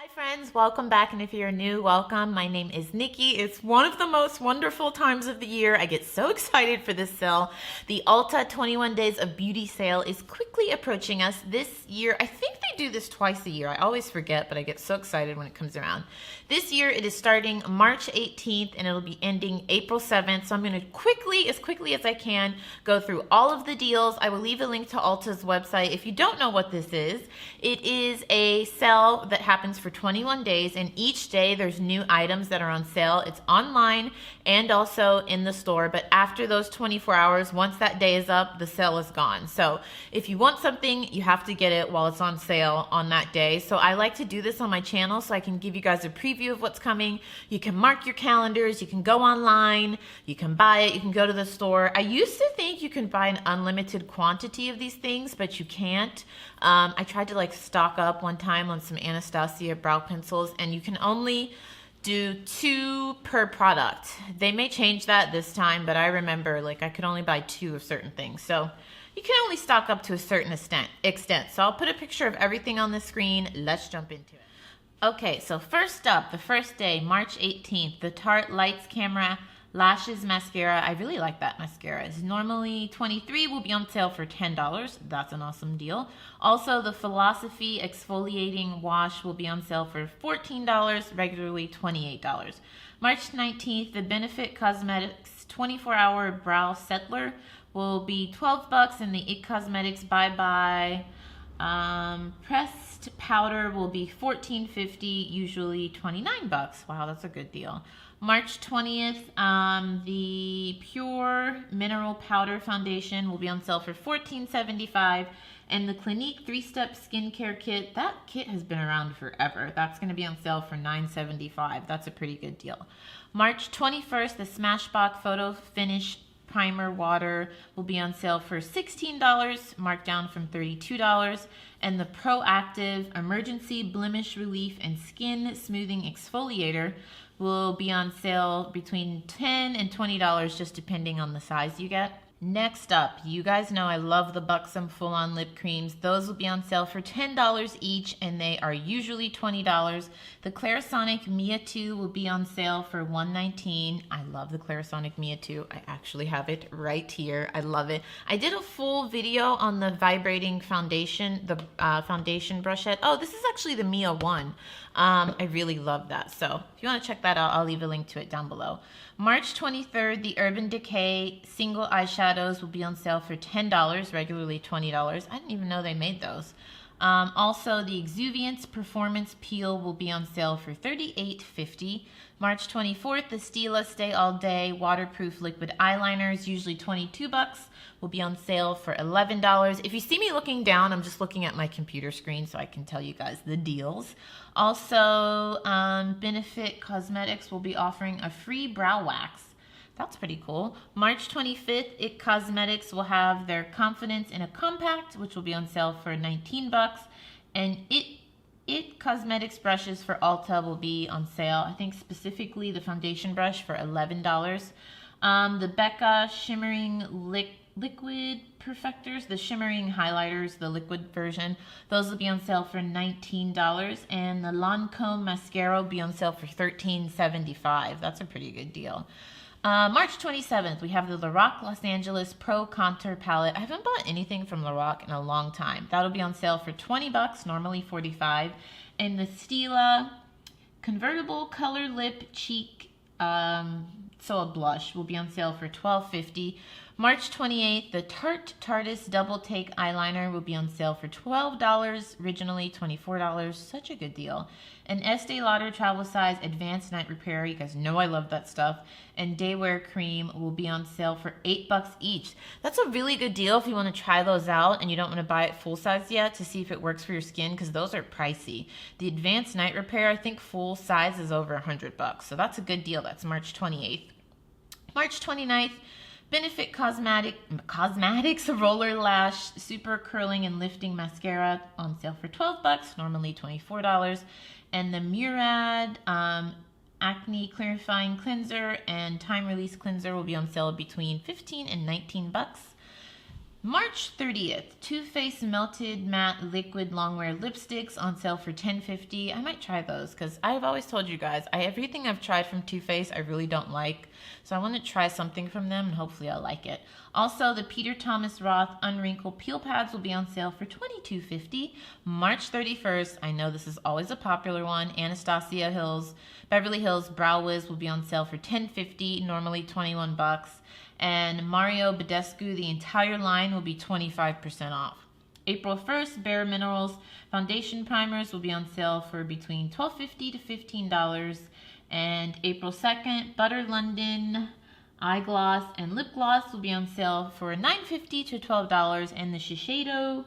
Hi friends, welcome back, and if you're new, welcome. My name is Nikki. It's one of the most wonderful times of the year. I get so excited for this sale. The Ulta 21 Days of Beauty sale is quickly approaching us this year. I think they do this twice a year. I always forget, but I get so excited when it comes around. This year it is starting March 18th and it'll be ending April 7th. So I'm going to as quickly as I can, go through all of the deals. I will leave a link to Ulta's website. If you don't know what this is, it is a sale that happens for 21 days, and each day there's new items that are on sale. It's online and also in the store, but after those 24 hours, once that day is up, the sale is gone. So if you want something, you have to get it while it's on sale on that day. So I like to do this on my channel so I can give you guys a preview of what's coming. You can mark your calendars, you can go online, you can buy it, you can go to the store. I used to think you can buy an unlimited quantity of these things, but you can't. I tried to stock up one time on some Anastasia brow pencils, and you can only do 2 per product. They may change that this time, but I remember I could only buy 2 of certain things. So you can only stock up to a certain extent. So I'll put a picture of everything on the screen. Let's jump into it. Okay, so first up, the first day, March 18th, the Tarte Lights Camera Lashes Mascara. I really like that mascara. It's normally $23, will be on sale for $10. That's an awesome deal. Also, the Philosophy Exfoliating Wash will be on sale for $14, regularly $28. March 19th, the Benefit Cosmetics 24-Hour Brow Settler will be $12, and the IT Cosmetics Bye Bye pressed powder will be $14.50, usually $29. Wow, that's a good deal. March 20th, the Pure Mineral Powder Foundation will be on sale for $14.75, and the Clinique 3-Step Skincare Kit, that kit has been around forever. That's going to be on sale for $9.75. That's a pretty good deal. March 21st, the Smashbox Photo Finish Primer Water will be on sale for $16, marked down from $32. And the Proactive Emergency Blemish Relief and Skin Smoothing Exfoliator will be on sale between $10 and $20, just depending on the size you get. Next up, you guys know I love the Buxom Full-On Lip Creams. Those will be on sale for $10 each, and they are usually $20. The Clarisonic Mia 2 will be on sale for $119. I love the Clarisonic Mia 2. I actually have it right here. I love it. I did a full video on the vibrating foundation, the foundation brush head. Oh, this is actually the Mia 1. I really love that. So if you want to check that out, I'll leave a link to it down below. March 23rd, the Urban Decay Single Eyeshadows will be on sale for $10, regularly $20. I didn't even know they made those. Also, the Exuviance Performance Peel will be on sale for $38.50. March 24th, the Stila Stay All Day Waterproof Liquid Eyeliners, usually $22, will be on sale for $11. If you see me looking down, I'm just looking at my computer screen so I can tell you guys the deals. Also, Benefit Cosmetics will be offering a free brow wax. That's pretty cool. March 25th, IT Cosmetics will have their Confidence in a Compact, which will be on sale for $19. And IT Cosmetics brushes for Ulta will be on sale. I think specifically the foundation brush for $11. The Becca Shimmering Liquid Perfectors, the shimmering highlighters, the liquid version, those will be on sale for $19. And the Lancome Mascara will be on sale for $13.75. That's a pretty good deal. March 27th, we have the Lorac Los Angeles Pro Contour Palette. I haven't bought anything from Lorac in a long time. That'll be on sale for $20, normally $45. And the Stila Convertible Color Lip Cheek So a blush will be on sale for $12.50. March 28th, the Tarteist Double Take Eyeliner will be on sale for $12, originally $24. Such a good deal. An Estee Lauder Travel Size Advanced Night Repair, you guys know I love that stuff, and Daywear Cream will be on sale for $8 each. That's a really good deal if you want to try those out and you don't want to buy it full size yet to see if it works for your skin, because those are pricey. The Advanced Night Repair, I think full size is over $100, so that's a good deal. That's March 28th. March 29th, Benefit Cosmetics Roller Lash Super Curling and Lifting Mascara on sale for $12, normally $24. And the Murad Acne Clarifying Cleanser and Time Release Cleanser will be on sale between $15 and $19. March 30th, Too Faced Melted Matte Liquid Longwear Lipsticks on sale for $10.50. I might try those because I've always told you guys, everything I've tried from Too Faced I really don't like. So I want to try something from them and hopefully I'll like it. Also, the Peter Thomas Roth Unwrinkled Peel Pads will be on sale for $22.50. March 31st, I know this is always a popular one, Beverly Hills Brow Wiz will be on sale for $10.50, normally $21. And Mario Badescu, the entire line will be 25% off. April 1st, Bare Minerals Foundation Primers will be on sale for between $12.50 to $15. And April 2nd, Butter London Eye Gloss and Lip Gloss will be on sale for $9.50 to $12. And the Shiseido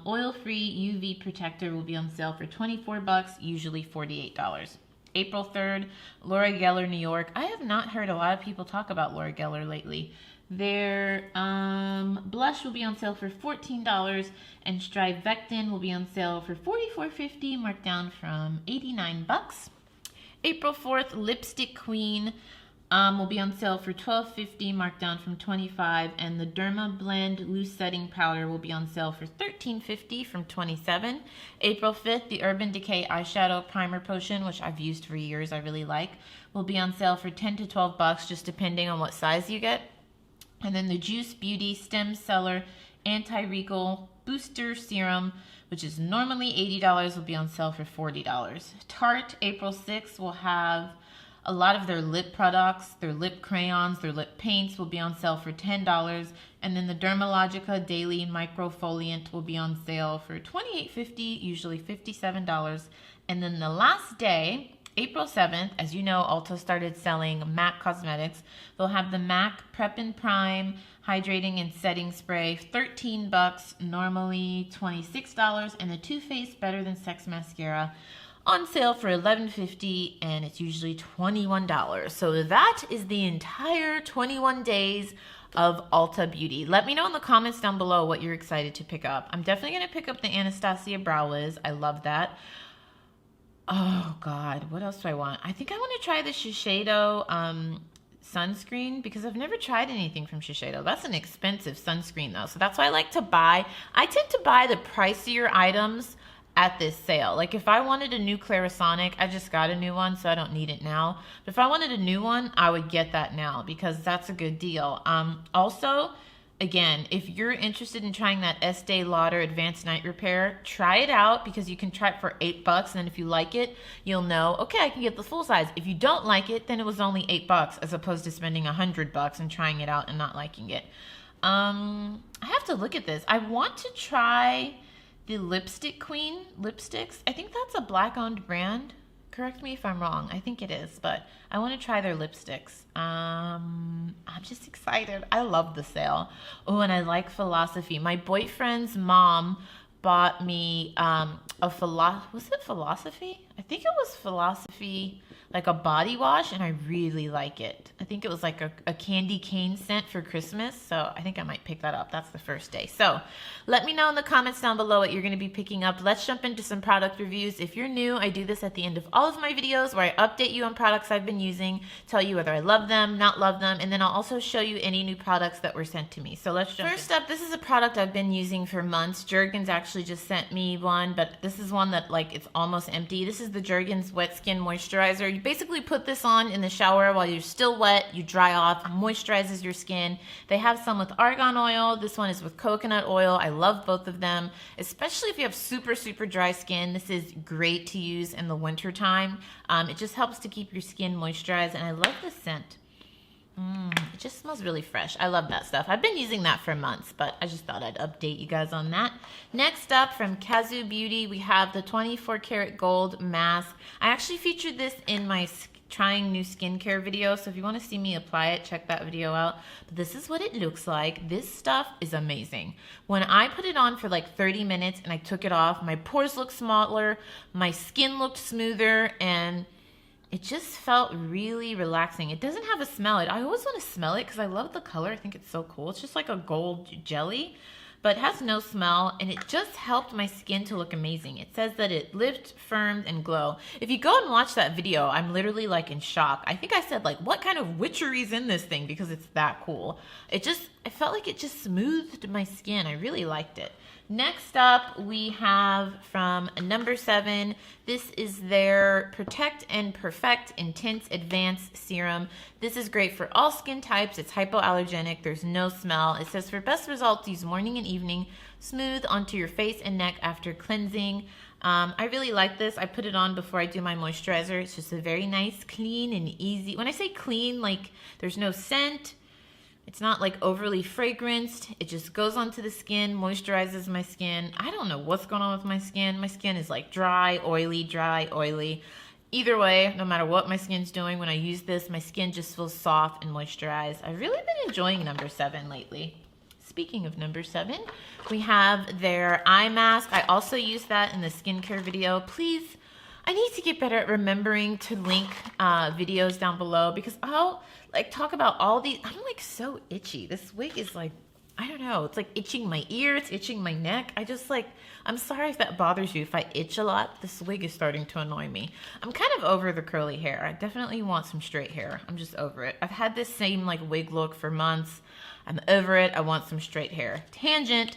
Oil-Free UV Protector will be on sale for $24, usually $48. April 3rd, Laura Geller New York. I have not heard a lot of people talk about Laura Geller lately. Their blush will be on sale for $14, and Strivectin will be on sale for $44.50, marked down from $89. April 4th, Lipstick Queen will be on sale for $12.50, marked down from $25, and the Derma Blend Loose Setting Powder will be on sale for $13.50 from $27. April 5th, the Urban Decay Eyeshadow Primer Potion, which I've used for years, I really like, will be on sale for $10 to $12, just depending on what size you get. And then the Juice Beauty Stem Cellar Anti-Wrinkle Booster Serum, which is normally $80, will be on sale for $40. Tarte, April 6th, will have a lot of their lip products, their lip crayons, their lip paints will be on sale for $10. And then the Dermalogica Daily Microfoliant will be on sale for $28.50, usually $57. And then the last day, April 7th, as you know, Ulta started selling MAC Cosmetics. They'll have the MAC Prep and Prime Hydrating and Setting Spray, $13, normally $26. And the Too Faced Better Than Sex Mascara on sale for $11.50, and it's usually $21. So that is the entire 21 days of Ulta Beauty. Let me know in the comments down below what you're excited to pick up. I'm definitely going to pick up the Anastasia Brow Wiz. I love that. Oh God, what else do I want? I think I want to try the Shiseido sunscreen because I've never tried anything from Shiseido. That's an expensive sunscreen though, so that's why I like to buy. I tend to buy the pricier items at this sale. Like if I wanted a new Clarisonic, I just got a new one, so I don't need it now. But if I wanted a new one, I would get that now because that's a good deal. Also, again, if you're interested in trying that Estee Lauder Advanced Night Repair, try it out because you can try it for $8, and then if you like it, you'll know, okay, I can get the full size. If you don't like it, then it was only $8 as opposed to spending $100 and trying it out and not liking it. I have to look at this. I want to try the Lipstick Queen lipsticks. I think that's a Black-owned brand. Correct me if I'm wrong. I think it is, but I want to try their lipsticks. I'm just excited. I love the sale. Oh, and I like Philosophy. My boyfriend's mom bought me was it Philosophy? I think it was Philosophy, like a body wash, and I really like it. I think it was like a candy cane scent for Christmas, so I think I might pick that up. That's the first day. So let me know in the comments down below what you're going to be picking up. Let's jump into some product reviews. If you're new, I do this at the end of all of my videos where I update you on products I've been using, tell you whether I love them, not love them, and then I'll also show you any new products that were sent to me. So let's jump in. First up, this is a product I've been using for months. Jergens actually just sent me one, but this is one that like it's almost empty. This is the Jergens Wet Skin Moisturizer. You basically put this on in the shower while you're still wet, you dry off, moisturizes your skin. They have some with argan oil. This one is with coconut oil. I love both of them, especially if you have super, super dry skin. This is great to use in the winter time. It just helps to keep your skin moisturized, and I love the scent. It just smells really fresh. I love that stuff. I've been using that for months, but I just thought I'd update you guys on that. Next up from Kazoo Beauty, we have the 24 karat gold mask. I actually featured this in my trying new skincare video, so if you want to see me apply it, check that video out. But this is what it looks like. This stuff is amazing. When I put it on for like 30 minutes and I took it off, my pores looked smaller, my skin looked smoother, and it just felt really relaxing. It doesn't have a smell. I always want to smell it because I love the color. I think it's so cool. It's just like a gold jelly. but it has no smell, and it just helped my skin to look amazing. It says that it lift, firmed, and glow. If you go and watch that video, I'm literally like in shock. I think I said like, what kind of witchery is in this thing, because it's that cool. I felt like it just smoothed my skin. I really liked it. Next up, we have from number 7. This is their Protect and Perfect Intense Advanced Serum. This is great for all skin types. It's hypoallergenic. There's no smell. It says for best results, use morning and evening. Smooth onto your face and neck after cleansing. I really like this. I put it on before I do my moisturizer. It's just a very nice, clean, and easy. When I say clean, like there's no scent. It's not like overly fragranced. It just goes onto the skin, moisturizes my skin. I don't know what's going on with my skin. My skin is like dry, oily. Either way, no matter what my skin's doing, when I use this, my skin just feels soft and moisturized. I've really been enjoying number 7 lately. Speaking of number 7, we have their eye mask. I also use that in the skincare video. Please, I need to get better at remembering to link videos down below, because I'll like talk about all these. I'm like so itchy. This wig is like, I don't know. It's like itching my ear. It's itching my neck. I'm sorry if that bothers you if I itch a lot. This wig is starting to annoy me. I'm kind of over the curly hair. I definitely want some straight hair. I'm just over it. I've had this same like wig look for months. I'm over it. I want some straight hair. Tangent.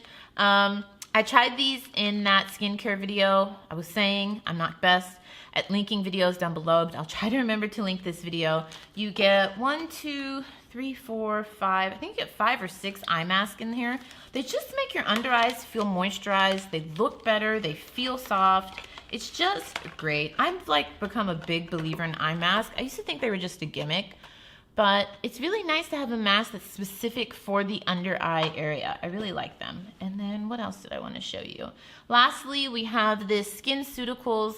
I tried these in that skincare video. I was saying I'm not best at linking videos down below, but I'll try to remember to link this video. You get 1, 2, 3, 4, 5. I think you get 5 or 6 eye masks in here. They just make your under eyes feel moisturized. They look better. They feel soft. It's just great. I've like become a big believer in eye masks. I used to think they were just a gimmick, but it's really nice to have a mask that's specific for the under eye area. I really like them. And then what else did I want to show you? Lastly, we have this SkinCeuticals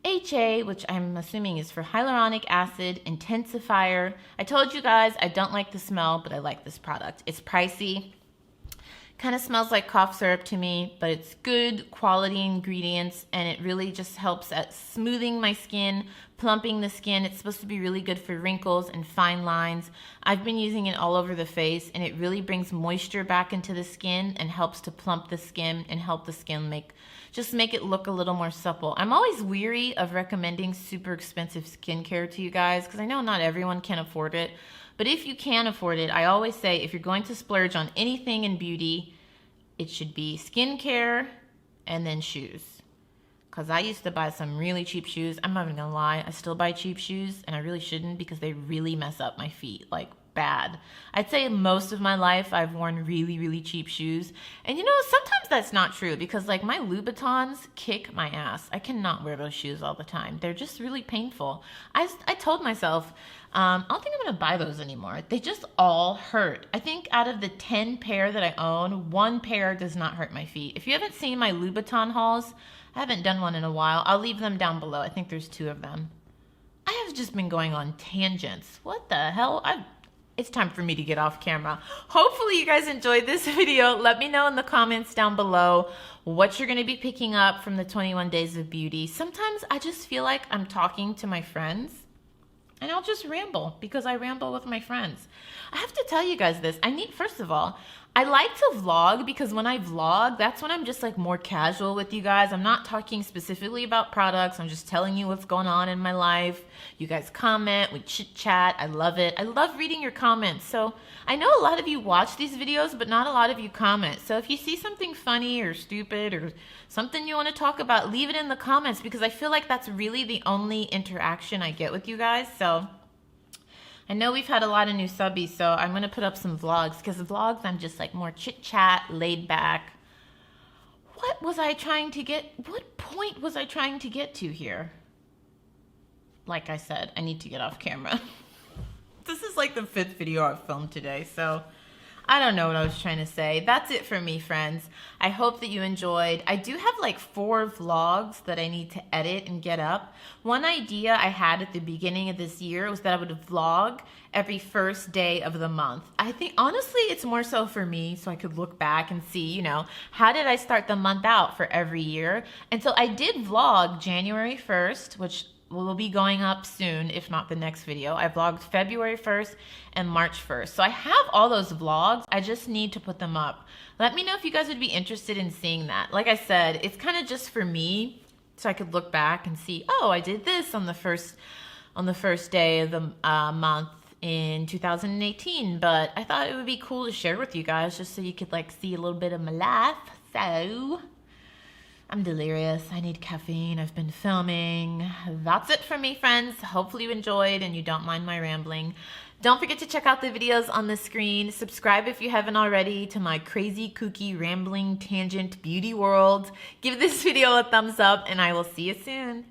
HA, which I'm assuming is for hyaluronic acid intensifier. I told you guys I don't like the smell, but I like this product. It's pricey. Kind of smells like cough syrup to me, but it's good quality ingredients, and it really just helps at smoothing my skin, plumping the skin. It's supposed to be really good for wrinkles and fine lines. I've been using it all over the face, and it really brings moisture back into the skin and helps to plump the skin and help the skin make it look a little more supple. I'm always weary of recommending super expensive skincare to you guys because I know not everyone can afford it. But if you can afford it, I always say if you're going to splurge on anything in beauty, it should be skincare and then shoes. Because I used to buy some really cheap shoes. I'm not even going to lie. I still buy cheap shoes, and I really shouldn't because they really mess up my feet, like bad. I'd say most of my life I've worn really, really cheap shoes. And you know, sometimes that's not true because like my Louboutins kick my ass. I cannot wear those shoes all the time. They're just really painful. I told myself, I don't think I'm going to buy those anymore. They just all hurt. I think out of the 10 pair that I own, 1 pair does not hurt my feet. If you haven't seen my Louboutin hauls, I haven't done one in a while. I'll leave them down below. I think there's 2 of them. I have just been going on tangents. What the hell? It's time for me to get off camera. Hopefully you guys enjoyed this video. Let me know in the comments down below what you're going to be picking up from the 21 Days of Beauty. Sometimes I just feel like I'm talking to my friends, and I'll just ramble because I ramble with my friends. I have to tell you guys this. First of all, I like to vlog because when I vlog, that's when I'm just like more casual with you guys. I'm not talking specifically about products. I'm just telling you what's going on in my life. You guys comment, we chit chat. I love it. I love reading your comments. So I know a lot of you watch these videos, but not a lot of you comment. So if you see something funny or stupid or something you want to talk about, leave it in the comments because I feel like that's really the only interaction I get with you guys. So I know we've had a lot of new subbies, so I'm going to put up some vlogs because the vlogs I'm just like more chit chat, laid back. What point was I trying to get to here? Like I said, I need to get off camera. This is like the 5th video I've filmed today, so I don't know what I was trying to say. That's it for me, friends. I hope that you enjoyed. I do have like 4 vlogs that I need to edit and get up. One idea I had at the beginning of this year was that I would vlog every first day of the month. I think, honestly, it's more so for me so I could look back and see, you know, how did I start the month out for every year? And so I did vlog January 1st, which will be going up soon, if not the next video. I vlogged February 1st and March 1st. So I have all those vlogs. I just need to put them up. Let me know if you guys would be interested in seeing that. Like I said, it's kind of just for me, so I could look back and see, oh, I did this on the first day of the month in 2018. But I thought it would be cool to share with you guys, just so you could like see a little bit of my life. So I'm delirious. I need caffeine. I've been filming. That's it for me, friends. Hopefully you enjoyed and you don't mind my rambling. Don't forget to check out the videos on the screen. Subscribe if you haven't already to my crazy, kooky, rambling, tangent beauty world. Give this video a thumbs up and I will see you soon.